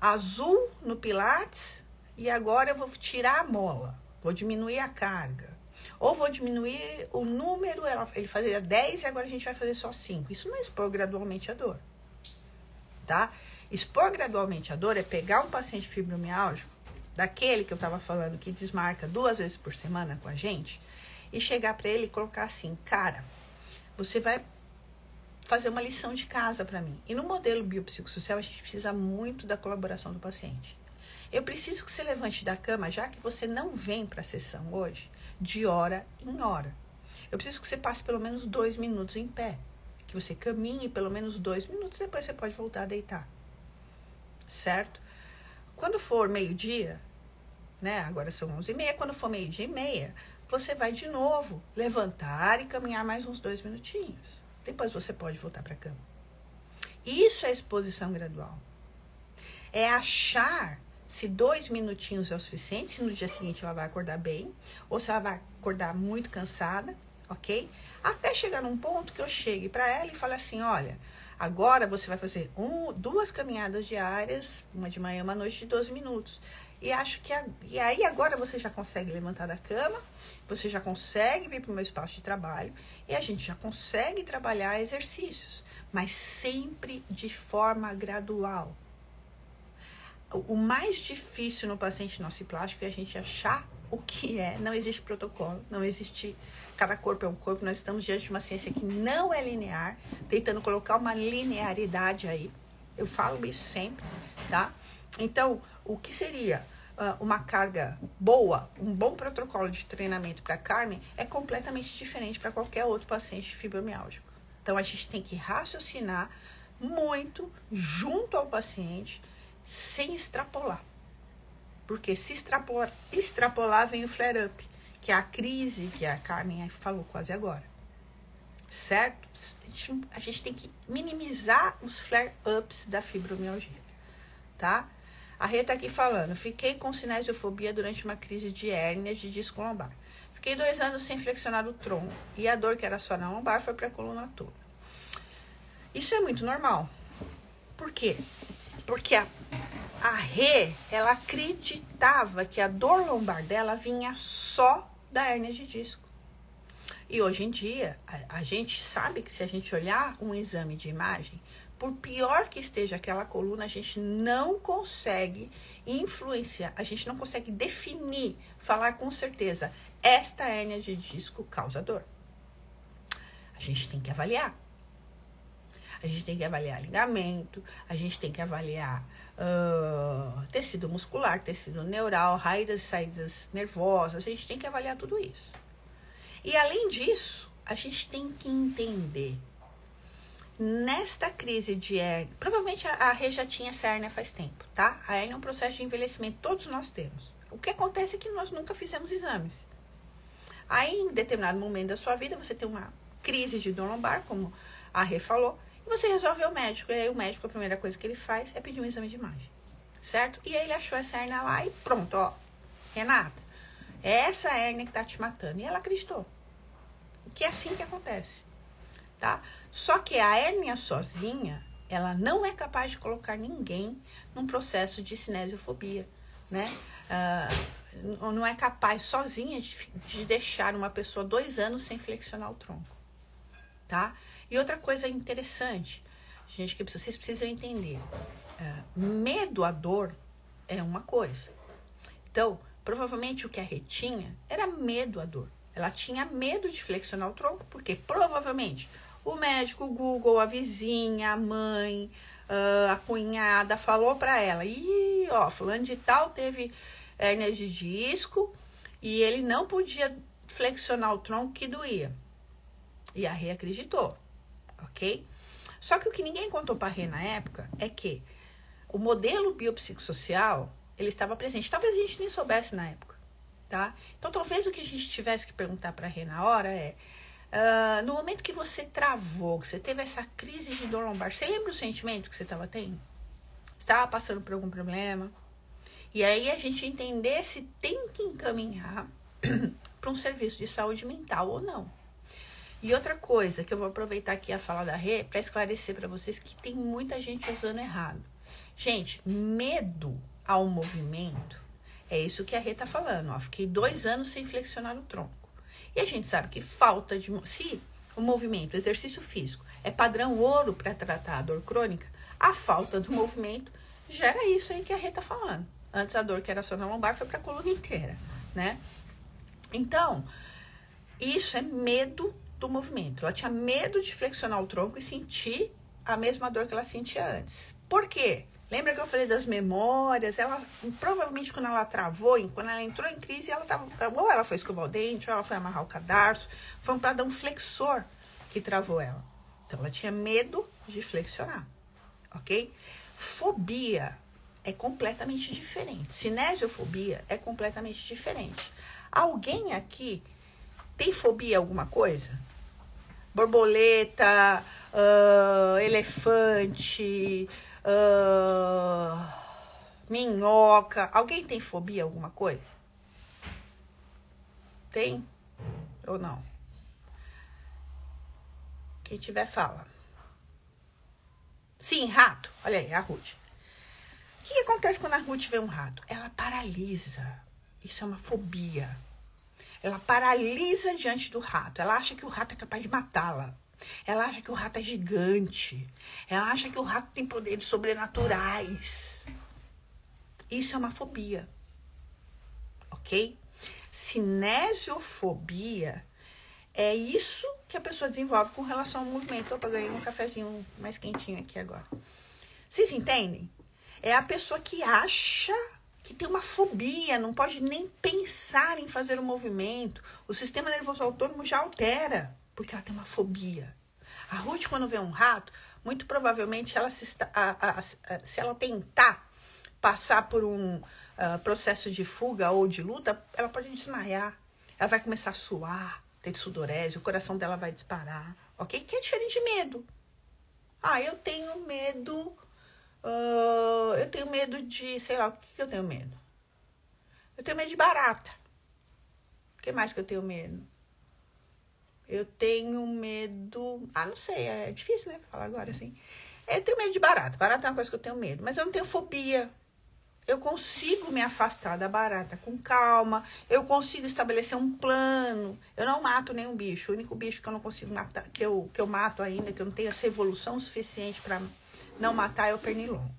azul no Pilates e agora eu vou tirar a mola, vou diminuir a carga. Ou vou diminuir o número, ele fazia 10 e agora a gente vai fazer só 5. Isso não é expor gradualmente a dor, tá? Expor gradualmente a dor é pegar um paciente fibromialgico, daquele que eu estava falando, que desmarca 2 vezes por semana com a gente, e chegar para ele e colocar assim, cara, você vai fazer uma lição de casa para mim. E no modelo biopsicossocial, a gente precisa muito da colaboração do paciente. Eu preciso que você levante da cama, já que você não vem para a sessão hoje, de hora em hora. Eu preciso que você passe pelo menos 2 minutos em pé. Que você caminhe pelo menos 2 minutos, depois você pode voltar a deitar. Certo? Quando for meio-dia, né? Agora são 11h30, quando for meio-dia e meia, você vai de novo levantar e caminhar mais uns 2 minutinhos. Depois você pode voltar para a cama. Isso é exposição gradual. É achar se 2 minutinhos é o suficiente, se no dia seguinte ela vai acordar bem, ou se ela vai acordar muito cansada, ok? Até chegar num ponto que eu chegue para ela e fale assim, olha, agora você vai fazer 2 caminhadas diárias, uma de manhã e uma noite de 12 minutos. E aí agora você já consegue levantar da cama, você já consegue vir para o meu espaço de trabalho e a gente já consegue trabalhar exercícios, mas sempre de forma gradual. O mais difícil no paciente nociplástico é a gente achar o que é. Não existe protocolo, não existe... Cada corpo é um corpo, nós estamos diante de uma ciência que não é linear, tentando colocar uma linearidade aí. Eu falo isso sempre, tá? Então, o que seria uma carga boa, um bom protocolo de treinamento para Carmen é completamente diferente para qualquer outro paciente fibromialgico. Então, a gente tem que raciocinar muito junto ao paciente, sem extrapolar. Porque se extrapolar vem o flare-up, que é a crise que a Carmen falou quase agora. Certo? A gente tem que minimizar os flare-ups da fibromialgia, tá? A Rê tá aqui falando, fiquei com cinesiofobia durante uma crise de hérnia de disco lombar. Fiquei 2 anos sem flexionar o tronco e a dor que era só na lombar foi para a coluna toda. Isso é muito normal. Por quê? Porque a Rê, ela acreditava que a dor lombar dela vinha só da hérnia de disco. E hoje em dia, a gente sabe que se a gente olhar um exame de imagem, por pior que esteja aquela coluna, a gente não consegue influenciar, a gente não consegue definir, falar com certeza, esta hérnia de disco causa dor. A gente tem que avaliar. A gente tem que avaliar ligamento, a gente tem que avaliar tecido muscular, tecido neural, raio das saídas nervosas, a gente tem que avaliar tudo isso. E além disso, a gente tem que entender, nesta crise de hérnia, provavelmente a Rê já tinha essa hérnia faz tempo, tá? A hérnia é um processo de envelhecimento, todos nós temos. O que acontece é que nós nunca fizemos exames. Aí, em determinado momento da sua vida, você tem uma crise de dor lombar, como a Rê falou, e você resolve ao médico. E aí o médico, a primeira coisa que ele faz é pedir um exame de imagem, certo? E aí ele achou essa hérnia lá e pronto, ó. Renata, é essa hérnia que tá te matando. E ela acreditou. Que é assim que acontece, tá? Só que a hérnia sozinha, ela não é capaz de colocar ninguém num processo de cinesiofobia, né? não é capaz sozinha de deixar uma pessoa 2 anos sem flexionar o tronco, tá? E outra coisa interessante, gente, que vocês precisam entender, medo à dor é uma coisa. Então, provavelmente o que a Rê tinha era medo à dor. Ela tinha medo de flexionar o tronco, porque provavelmente o médico, o Google, a vizinha, a mãe, a cunhada falou para ela, fulano de tal teve hérnia de disco e ele não podia flexionar o tronco que doía. E a Rê acreditou, ok? Só que o que ninguém contou para a Rê na época é que o modelo biopsicossocial, ele estava presente. Talvez a gente nem soubesse na época, tá? Então, talvez o que a gente tivesse que perguntar para a Rê na hora é, no momento que você travou, que você teve essa crise de dor lombar, você lembra o sentimento que você estava tendo? Você estava passando por algum problema? E aí a gente entender se tem que encaminhar para um serviço de saúde mental ou não. E outra coisa que eu vou aproveitar aqui a fala da Rê para esclarecer para vocês que tem muita gente usando errado. Gente, medo ao movimento é isso que a Rê tá falando. Ó, fiquei 2 anos sem flexionar o tronco. E a gente sabe que falta de... Se o movimento, o exercício físico, é padrão ouro para tratar a dor crônica, a falta do movimento gera isso aí que a Rê tá falando. Antes a dor que era só na lombar foi para a coluna inteira, né? Então, isso é medo do movimento. Ela tinha medo de flexionar o tronco e sentir a mesma dor que ela sentia antes. Por quê? Lembra que eu falei das memórias? Ela, provavelmente, quando ela travou, quando ela entrou em crise, ela tava, ou ela foi escovar o dente, ou ela foi amarrar o cadarço, foi um padrão flexor que travou ela. Então, ela tinha medo de flexionar, ok? Fobia é completamente diferente. Cinesiofobia é completamente diferente. Alguém aqui tem fobia a alguma coisa? Borboleta, elefante, minhoca. Alguém tem fobia a alguma coisa? Tem ou não? Quem tiver, fala. Sim, rato. Olha aí, a Ruth. O que acontece quando a Ruth vê um rato? Ela paralisa. Isso é uma fobia. Ela paralisa diante do rato. Ela acha que o rato é capaz de matá-la. Ela acha que o rato é gigante. Ela acha que o rato tem poderes sobrenaturais. Isso é uma fobia. Ok? Cinesiofobia é isso que a pessoa desenvolve com relação ao movimento. Opa, ganhei um cafezinho mais quentinho aqui agora. Vocês entendem? É a pessoa que acha que tem uma fobia, não pode nem pensar em fazer o movimento. O sistema nervoso autônomo já altera, porque ela tem uma fobia. A Ruth, quando vê um rato, muito provavelmente, se ela tentar passar por um processo de fuga ou de luta, ela pode desmaiar. Ela vai começar a suar, ter sudorese, o coração dela vai disparar, ok? Que é diferente de medo. Eu tenho medo... eu tenho medo de, sei lá, o que eu tenho medo? Eu tenho medo de barata. O que mais que eu tenho medo? Eu tenho medo... não sei, é difícil, né? Falar agora assim. Eu tenho medo de barata. Barata é uma coisa que eu tenho medo, mas eu não tenho fobia. Eu consigo me afastar da barata com calma. Eu consigo estabelecer um plano. Eu não mato nenhum bicho. O único bicho que eu não consigo matar, que eu mato ainda, que eu não tenho essa evolução suficiente para não matar, é o pernilongo.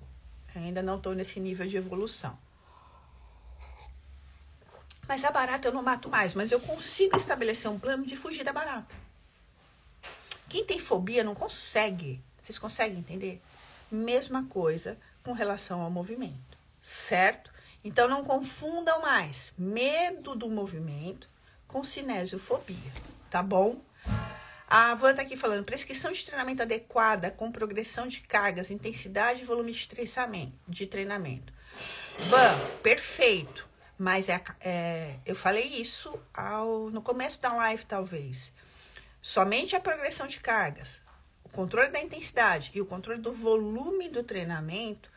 Eu ainda não estou nesse nível de evolução. Mas a barata eu não mato mais, mas eu consigo estabelecer um plano de fugir da barata. Quem tem fobia não consegue. Vocês conseguem entender? Mesma coisa com relação ao movimento, certo? Então não confundam mais medo do movimento com cinesiofobia, tá bom? A Van tá aqui falando, prescrição de treinamento adequada com progressão de cargas, intensidade e volume de treinamento. Van, perfeito. Mas eu falei isso no começo da live, talvez. Somente a progressão de cargas, o controle da intensidade e o controle do volume do treinamento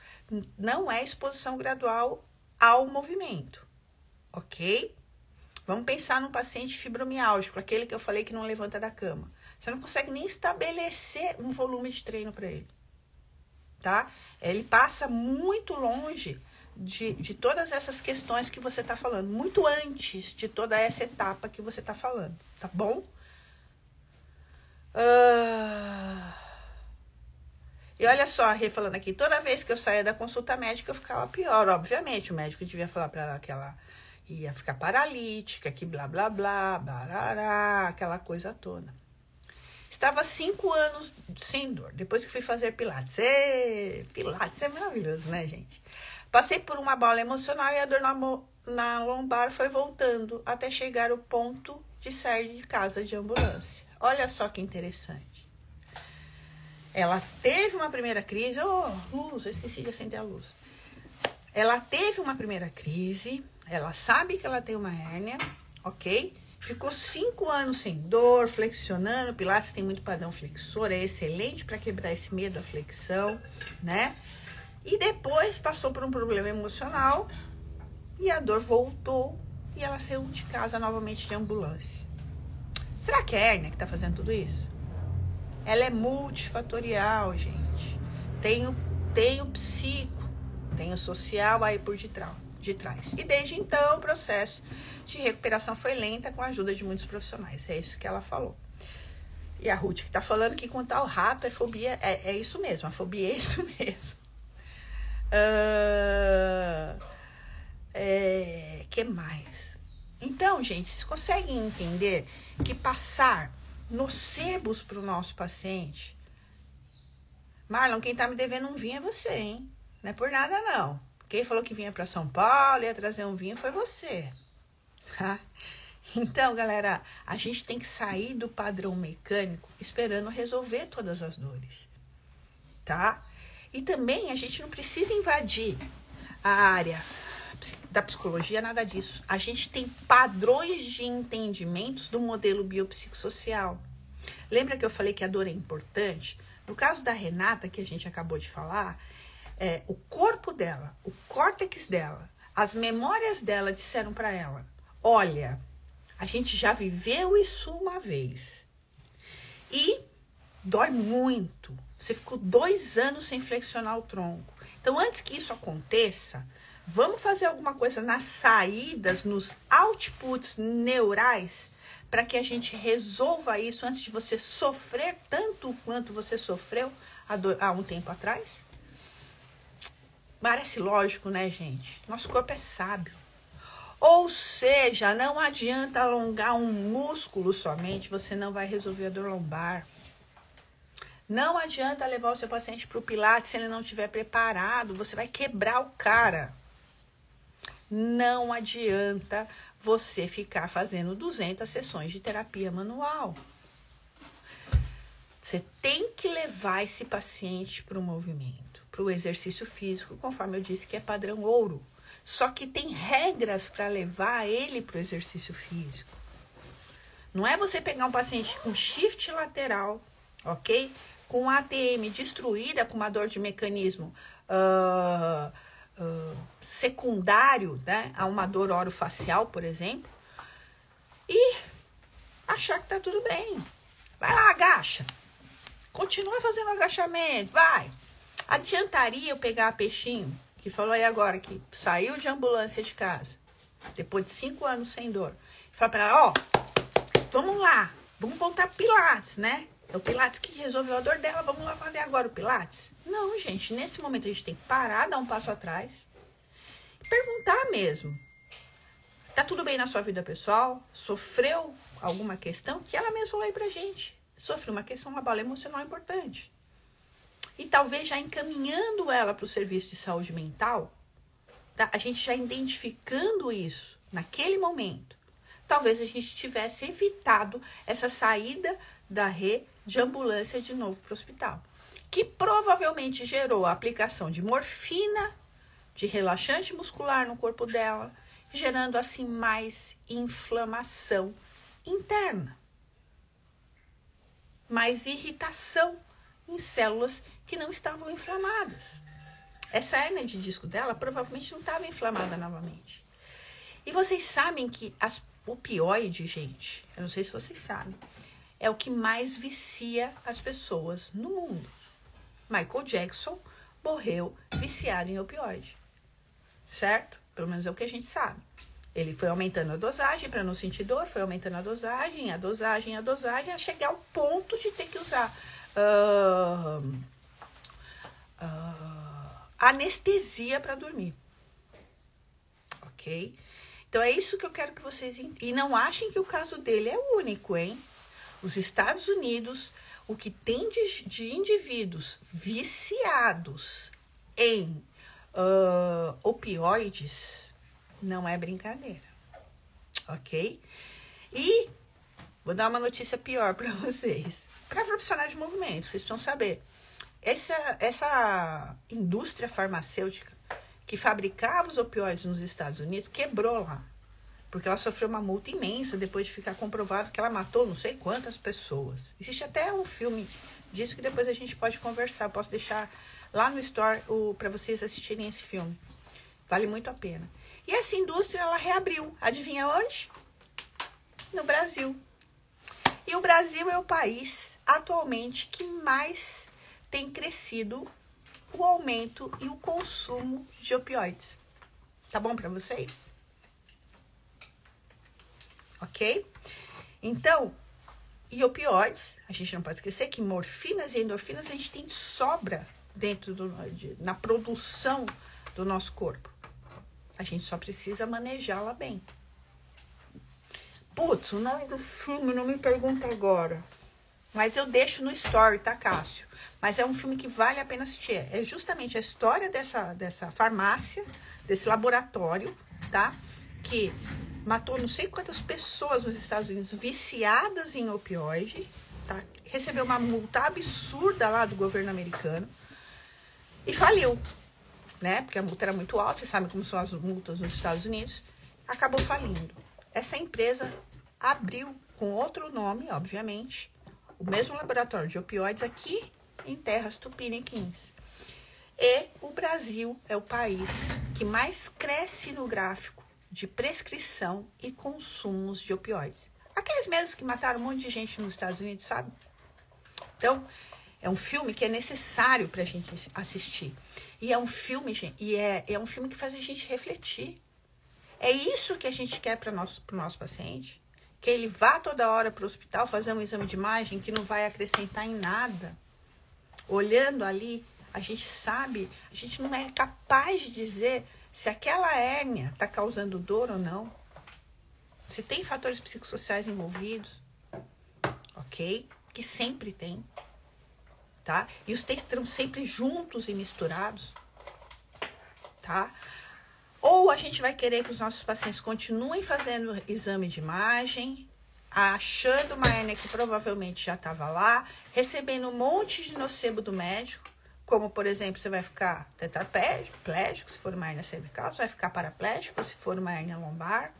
não é exposição gradual ao movimento, ok? Vamos pensar num paciente fibromiálgico, aquele que eu falei que não levanta da cama. Você não consegue nem estabelecer um volume de treino para ele, tá? Ele passa muito longe de todas essas questões que você está falando, muito antes de toda essa etapa que você está falando, tá bom? E olha só, a Rê falando aqui, toda vez que eu saía da consulta médica eu ficava pior, obviamente, o médico devia falar para ela que ela ia ficar paralítica, que blá, blá, blá, barará, aquela coisa toda. Estava 5 anos sem dor, depois que fui fazer Pilates. Pilates é maravilhoso, né, gente? Passei por uma bola emocional e a dor na lombar foi voltando até chegar ao ponto de sair de casa de ambulância. Olha só que interessante. Ela teve uma primeira crise. Luz, eu esqueci de acender a luz. Ela teve uma primeira crise, ela sabe que ela tem uma hérnia, ok? Ficou 5 anos sem dor, flexionando. Pilates tem muito padrão flexor, é excelente para quebrar esse medo à flexão, né? E depois passou por um problema emocional e a dor voltou e ela saiu de casa novamente de ambulância. Será que é a hérnia que está fazendo tudo isso? Ela é multifatorial, gente. Tem o psico, tem o social aí por de trás. E desde então o processo de recuperação foi lenta com a ajuda de muitos profissionais. É isso que ela falou. E a Ruth que está falando que contar o rato é fobia, é isso mesmo, a fobia é isso mesmo. Que mais? Então, gente, vocês conseguem entender que passar nocebos para o nosso paciente... Marlon, quem tá me devendo um vinho é você, hein? Não é por nada, não. Quem falou que vinha para São Paulo e ia trazer um vinho foi você. Tá? Então, galera, a gente tem que sair do padrão mecânico esperando resolver todas as dores. Tá? E também a gente não precisa invadir a área da psicologia, nada disso. A gente tem padrões de entendimentos do modelo biopsicossocial. Lembra que eu falei que a dor é importante? No caso da Renata, que a gente acabou de falar, o corpo dela, o córtex dela, as memórias dela disseram para ela, olha, a gente já viveu isso uma vez. E dói muito. Você ficou 2 anos sem flexionar o tronco. Então, antes que isso aconteça, vamos fazer alguma coisa nas saídas, nos outputs neurais, para que a gente resolva isso antes de você sofrer tanto quanto você sofreu há um tempo atrás? Parece lógico, né, gente? Nosso corpo é sábio. Ou seja, não adianta alongar um músculo somente, você não vai resolver a dor lombar. Não adianta levar o seu paciente para o Pilates se ele não estiver preparado, você vai quebrar o cara. Não adianta você ficar fazendo 200 sessões de terapia manual. Você tem que levar esse paciente para o movimento, para o exercício físico, conforme eu disse que é padrão ouro. Só que tem regras para levar ele para o exercício físico. Não é você pegar um paciente com shift lateral, ok? Com ATM destruída, com uma dor de mecanismo secundário, né, a uma dor orofacial, por exemplo, e achar que tá tudo bem. Vai lá, agacha. Continua fazendo agachamento, vai. Adiantaria eu pegar a Peixinho, que falou aí agora que saiu de ambulância de casa, depois de 5 anos sem dor, e falar pra ela, vamos lá, vamos voltar pro Pilates, né? É o Pilates que resolveu a dor dela, vamos lá fazer agora o Pilates? Não, gente, nesse momento a gente tem que parar, dar um passo atrás e perguntar mesmo. Tá tudo bem na sua vida pessoal? Sofreu alguma questão? Que ela mesma falou aí pra gente. Sofreu uma questão, uma bola emocional importante. E talvez já encaminhando ela para o serviço de saúde mental, tá? A gente já identificando isso naquele momento, talvez a gente tivesse evitado essa saída da rede de ambulância de novo para o hospital, que provavelmente gerou a aplicação de morfina, de relaxante muscular no corpo dela, gerando assim mais inflamação interna, mais irritação em células que não estavam inflamadas. Essa hérnia de disco dela provavelmente não estava inflamada novamente. E vocês sabem que o opioide, gente, eu não sei se vocês sabem, é o que mais vicia as pessoas no mundo. Michael Jackson morreu viciado em opioide. certo? Pelo menos é o que a gente sabe. Ele foi aumentando a dosagem para não sentir dor, foi aumentando a dosagem, a chegar ao ponto de ter que usar anestesia para dormir. Ok? Então, é isso que eu quero que vocês entendam. E não achem que o caso dele é único, hein? Os Estados Unidos, o que tem de indivíduos viciados em opioides não é brincadeira, ok? E vou dar uma notícia pior para vocês. Para profissionais de movimento, vocês precisam saber. Essa indústria farmacêutica que fabricava os opioides nos Estados Unidos quebrou lá. Porque ela sofreu uma multa imensa depois de ficar comprovado que ela matou não sei quantas pessoas. Existe até um filme disso que depois a gente pode conversar. Eu posso deixar lá no Store para vocês assistirem esse filme. Vale muito a pena. E essa indústria, ela reabriu. Adivinha onde? No Brasil. E o Brasil é o país, atualmente, que mais tem crescido o aumento e o consumo de opioides. Tá bom para vocês? Ok? Então, e opioides, a gente não pode esquecer que morfinas e endorfinas a gente tem de sobra na produção do nosso corpo. A gente só precisa manejá-la bem. Putz, o nome do filme não me pergunta agora. Mas eu deixo no story, tá, Cássio? Mas é um filme que vale a pena assistir. É justamente a história dessa farmácia, desse laboratório, tá? Que matou não sei quantas pessoas nos Estados Unidos viciadas em opioide, tá? Recebeu uma multa absurda lá do governo americano e faliu, né? Porque a multa era muito alta, vocês sabem como são as multas nos Estados Unidos. Acabou falindo. Essa empresa abriu com outro nome, obviamente, o mesmo laboratório de opioides aqui em terras tupiniquins. E o Brasil é o país que mais cresce no gráfico de prescrição e consumos de opioides. Aqueles mesmos que mataram um monte de gente nos Estados Unidos, sabe? Então, é um filme que é necessário para a gente assistir. E é um filme, gente, é um filme que faz a gente refletir. É isso que a gente quer para o nosso paciente. Que ele vá toda hora para o hospital fazer um exame de imagem que não vai acrescentar em nada. Olhando ali, a gente sabe, a gente não é capaz de dizer se aquela hérnia está causando dor ou não. Se tem fatores psicossociais envolvidos, ok? Que sempre tem, tá? E os testes estão sempre juntos e misturados, tá? Ou a gente vai querer que os nossos pacientes continuem fazendo exame de imagem, achando uma hérnia que provavelmente já estava lá, recebendo um monte de nocebo do médico, como, por exemplo, você vai ficar tetraplégico, se for uma hérnia cervical, você vai ficar paraplégico, se for uma hérnia lombar,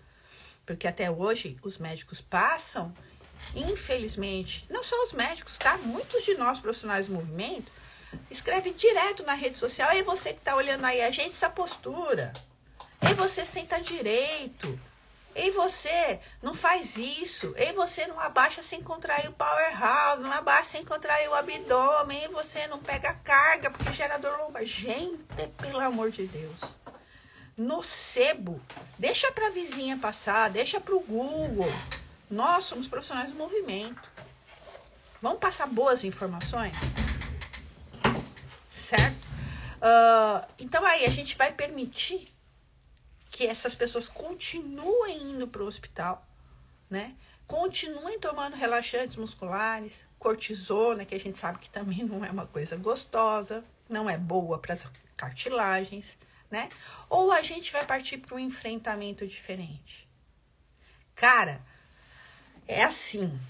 porque até hoje os médicos passam, infelizmente, não só os médicos, tá? Muitos de nós profissionais do movimento escrevem direto na rede social, e você que está olhando aí a gente, essa postura. E você senta direito. E você não faz isso. E você não abaixa sem contrair o powerhouse. Não abaixa sem contrair o abdômen. E você não pega carga porque gera dor lombar. Gente, pelo amor de Deus. Nocebo. Deixa pra vizinha passar. Deixa pro Google. Nós somos profissionais do movimento. Vamos passar boas informações? Certo? Então aí a gente vai permitir que essas pessoas continuem indo para o hospital, né? Continuem tomando relaxantes musculares, cortisona, que a gente sabe que também não é uma coisa gostosa, não é boa para as cartilagens, né? Ou a gente vai partir para um enfrentamento diferente. Cara, é assim.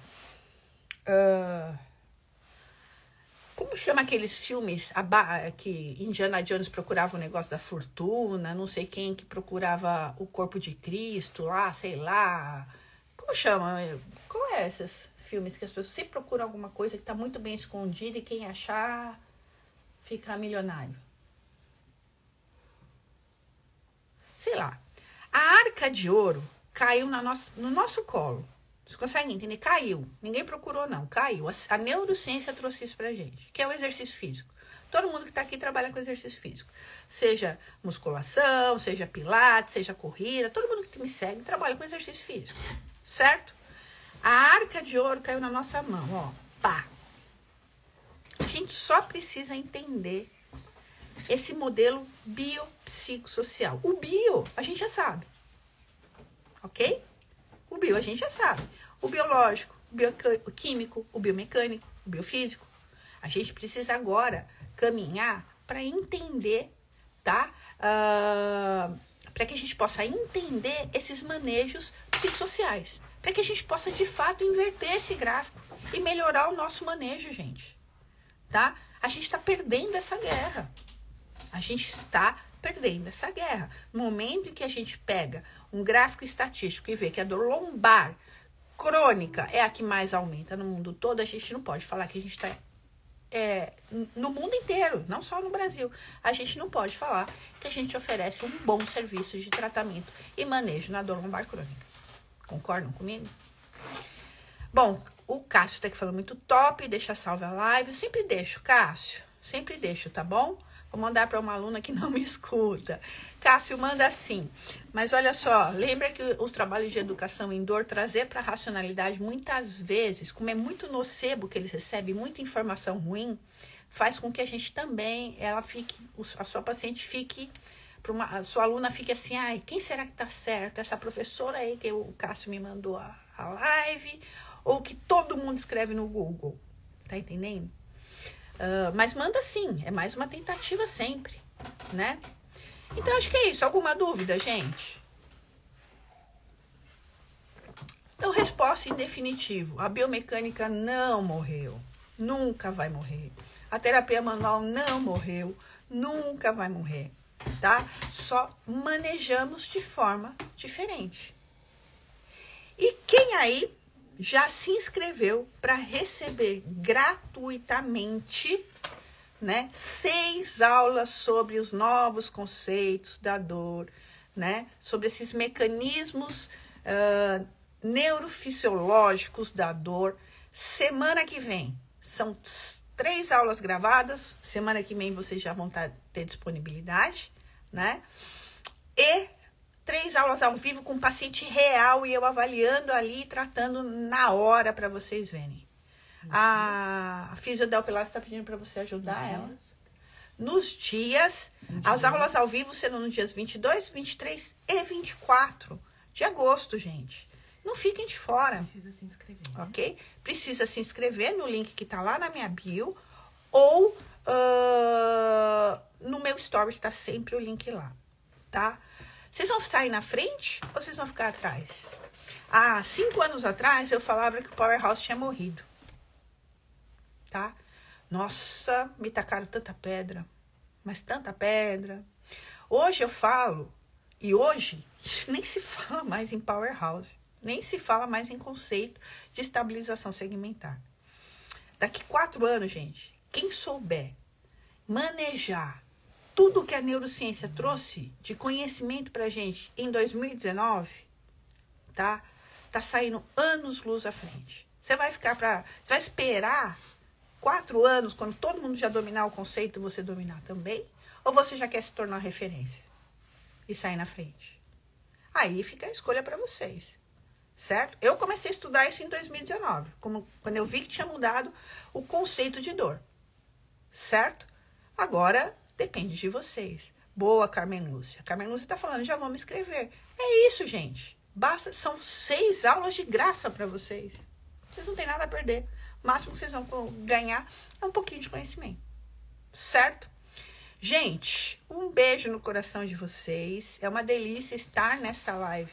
Como chama aqueles filmes que Indiana Jones procurava o negócio da fortuna, não sei quem que procurava o corpo de Cristo lá, sei lá. Como chama? Qual é esses filmes que as pessoas sempre procuram alguma coisa que está muito bem escondida e quem achar fica milionário? Sei lá. A Arca de Ouro caiu no nosso colo. Vocês conseguem entender? Caiu. Ninguém procurou, não. Caiu. A neurociência trouxe isso pra gente, que é o exercício físico. Todo mundo que está aqui trabalha com exercício físico. Seja musculação, seja pilates, seja corrida. Todo mundo que me segue trabalha com exercício físico. Certo? A arca de ouro caiu na nossa mão, ó. Pá. A gente só precisa entender esse modelo biopsicossocial. O bio, a gente já sabe. Ok? O bio, a gente já sabe. O biológico, o bioquímico, o biomecânico, o biofísico. A gente precisa agora caminhar para entender, tá? Para que a gente possa entender esses manejos psicossociais. Para que a gente possa, de fato, inverter esse gráfico e melhorar o nosso manejo, gente. Tá? A gente está perdendo essa guerra. A gente está perdendo essa guerra. No momento em que a gente pega um gráfico estatístico e vê que a dor lombar crônica é a que mais aumenta no mundo todo, a gente não pode falar que a gente está... no mundo inteiro, não só no Brasil, a gente não pode falar que a gente oferece um bom serviço de tratamento e manejo na dor lombar crônica. Concordam comigo? Bom, o Cássio está aqui falando muito top, deixa salve a live. Eu sempre deixo, Cássio, sempre deixo, tá bom? Vou mandar para uma aluna que não me escuta. Cássio, manda assim. Mas olha só, lembra que os trabalhos de educação em dor, trazer para a racionalidade, muitas vezes, como é muito nocebo que eles recebem, muita informação ruim, faz com que a gente também, a sua paciente fique, a sua aluna fique assim, ai, quem será que tá certo? Essa professora aí que o Cássio me mandou a live, ou que todo mundo escreve no Google. Tá entendendo? Mas manda sim, é mais uma tentativa sempre, né? Então, acho que é isso. Alguma dúvida, gente? Então, resposta em definitivo. A biomecânica não morreu. Nunca vai morrer. A terapia manual não morreu. Nunca vai morrer, tá? Só manejamos de forma diferente. E quem aí já se inscreveu para receber gratuitamente, né, 6 aulas sobre os novos conceitos da dor, né, sobre esses mecanismos neurofisiológicos da dor. Semana que vem, são 3 aulas gravadas, semana que vem vocês já vão ter disponibilidade, né, e 3 aulas ao vivo com paciente real e eu avaliando ali, tratando na hora para vocês verem. A Fisiodel Pilates está pedindo para você ajudar ela. Nos dias, as aulas ao vivo serão nos dias 22, 23 e 24 de agosto, gente. Não fiquem de fora. Precisa se inscrever, né? Ok? Precisa se inscrever no link que tá lá na minha bio ou no meu story está sempre o link lá, tá? Vocês vão sair na frente ou vocês vão ficar atrás? Há 5 anos atrás, eu falava que o Powerhouse tinha morrido. Tá? Nossa, me tacaram tanta pedra. Mas tanta pedra. Hoje eu falo, e hoje nem se fala mais em Powerhouse. Nem se fala mais em conceito de estabilização segmentar. Daqui 4 anos, gente, quem souber manejar tudo que a neurociência trouxe de conhecimento pra gente em 2019, tá? Tá saindo anos-luz à frente. Você vai esperar 4 anos, quando todo mundo já dominar o conceito, você dominar também? Ou você já quer se tornar referência e sair na frente? Aí fica a escolha para vocês, certo? Eu comecei a estudar isso em 2019, quando eu vi que tinha mudado o conceito de dor, certo? Agora depende de vocês. Boa, Carmen Lúcia. A Carmen Lúcia tá falando, já vamos escrever. É isso, gente. Basta, são 6 aulas de graça para vocês. Vocês não têm nada a perder. O máximo que vocês vão ganhar é um pouquinho de conhecimento. Certo? Gente, um beijo no coração de vocês. É uma delícia estar nessa live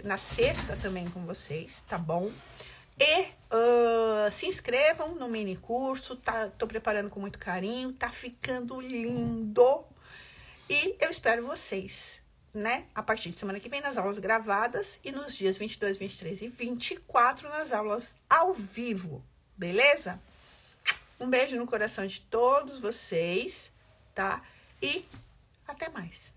na sexta também com vocês, tá bom? E se inscrevam no mini curso, tô preparando com muito carinho, tá ficando lindo. E eu espero vocês, né? A partir de semana que vem nas aulas gravadas e nos dias 22, 23 e 24 nas aulas ao vivo, beleza? Um beijo no coração de todos vocês, tá? E até mais.